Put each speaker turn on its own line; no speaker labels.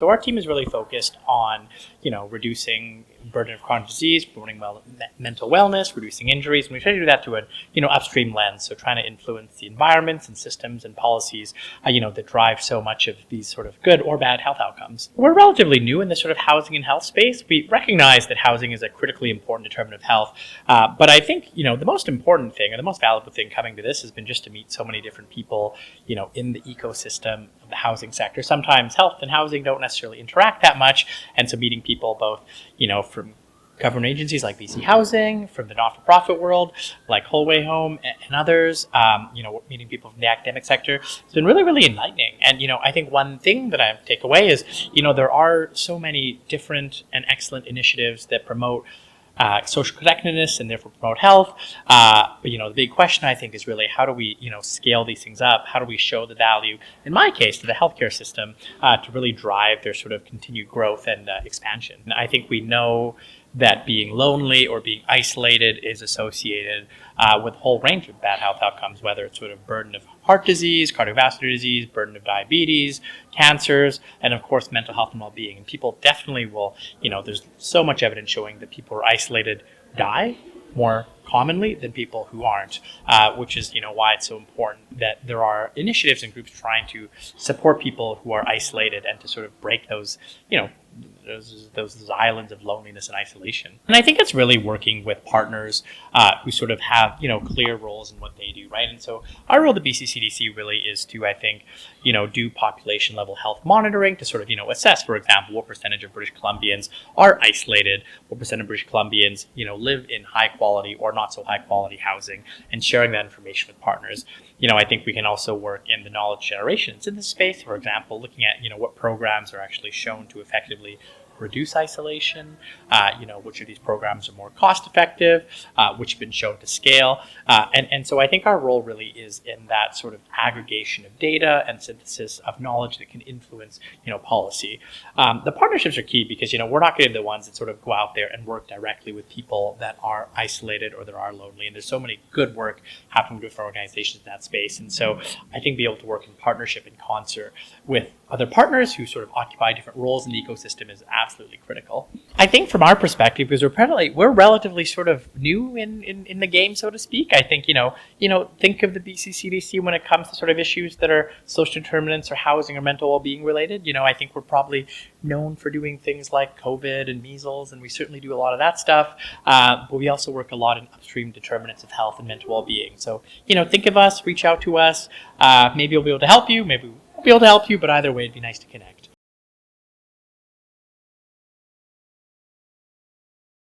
So our team is really focused on, reducing burden of chronic disease, promoting mental wellness, reducing injuries, and we try to do that through a, upstream lens. So trying to influence the environments and systems and policies, that drive so much of these sort of good or bad health outcomes. We're relatively new in this sort of housing and health space. We recognize that housing is a critically important determinant of health, but I think, the most important thing or the most valuable thing coming to this has been just to meet so many different people, in the ecosystem of the housing sector. Sometimes health and housing don't necessarily interact that much, and so meeting people both, from government agencies like BC Housing, from the not-for-profit world like Wholeway Home and others, meeting people from the academic sector, it's been really, really enlightening. And, I think one thing that I take away is, there are so many different and excellent initiatives that promote social connectedness and therefore promote health. But, the big question I think is really how do we, scale these things up? How do we show the value, in my case, to the healthcare system to really drive their sort of continued growth and expansion? And I think we know that being lonely or being isolated is associated with a whole range of bad health outcomes, whether it's sort of burden of heart disease, cardiovascular disease, burden of diabetes, cancers, and of course mental health and well-being. And people definitely will, there's so much evidence showing that people who are isolated die more commonly than people who aren't, which is, why it's so important that there are initiatives and groups trying to support people who are isolated and to sort of break those, those islands of loneliness and isolation. And I think it's really working with partners who sort of have, clear roles in what they do, right? And so our role at the BC CDC really is to, I think, do population level health monitoring to sort of, assess, for example, what percentage of British Columbians are isolated, what percent of British Columbians, live in high quality or not so high quality housing, and sharing that information with partners. I think we can also work in the knowledge generations in this space, for example, looking at, what programs are actually shown to effectively reduce isolation, which of these programs are more cost effective, which have been shown to scale. And so I think our role really is in that sort of aggregation of data and synthesis of knowledge that can influence, policy. The partnerships are key because, we're not going to be the ones that sort of go out there and work directly with people that are isolated or that are lonely. And there's so many good work happening with organizations in that space. And so I think being able to work in partnership in concert with other partners who sort of occupy different roles in the ecosystem is absolutely critical. I think from our perspective, because we're relatively sort of new in the game, so to speak. I think, think of the BC CDC when it comes to sort of issues that are social determinants or housing or mental well-being related. I think we're probably known for doing things like COVID and measles, and we certainly do a lot of that stuff. But we also work a lot in upstream determinants of health and mental well-being. So, think of us, reach out to us. Maybe we'll be able to help you, maybe we won't be able to help you, but either way, it'd be nice to connect.